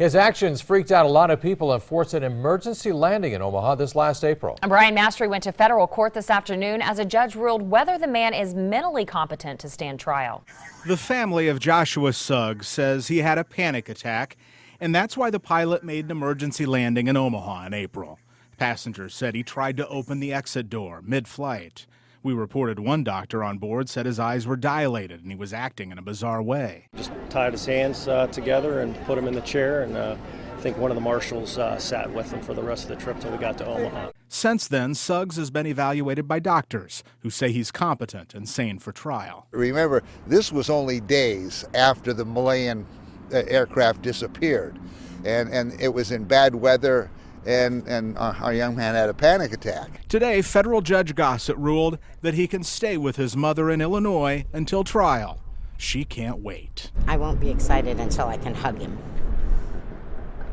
His actions freaked out a lot of people and forced an emergency landing in Omaha this last April. Brian Mastery went to federal court this afternoon as a judge ruled whether the man is mentally competent to stand trial. The family of Joshua Suggs says he had a panic attack, and that's why the pilot made an emergency landing in Omaha in April. Passengers said he tried to open the exit door mid-flight. We reported one doctor on board said his eyes were dilated and he was acting in a bizarre way. Just tied his hands together and put him in the chair, and I think one of the marshals sat with him for the rest of the trip till we got to Omaha. Since then, Suggs has been evaluated by doctors who say he's competent and sane for trial. Remember, this was only days after the Malayan aircraft disappeared, and it was in bad weather. And our young man had a panic attack. Today, federal judge Gossett ruled that he can stay with his mother in Illinois until trial. She can't wait. I won't be excited until I can hug him.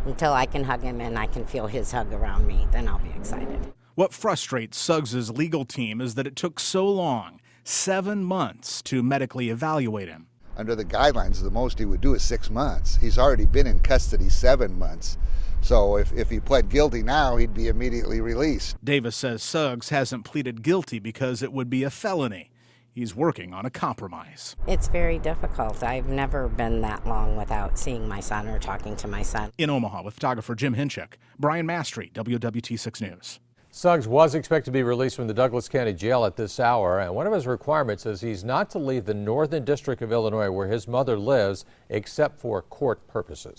Until I can hug him and I can feel his hug around me, then I'll be excited. What frustrates Suggs' legal team is that it took so long, 7 months, to medically evaluate him. Under the guidelines, the most he would do is 6 months. He's already been in custody 7 months. So if he pled guilty now, he'd be immediately released. Davis says Suggs hasn't pleaded guilty because it would be a felony. He's working on a compromise. It's very difficult. I've never been that long without seeing my son or talking to my son. In Omaha with photographer Jim Hinchuk, Brian Mastery, WWT 6 News. Suggs was expected to be released from the Douglas County Jail at this hour, and one of his requirements is he's not to leave the Northern District of Illinois where his mother lives except for court purposes.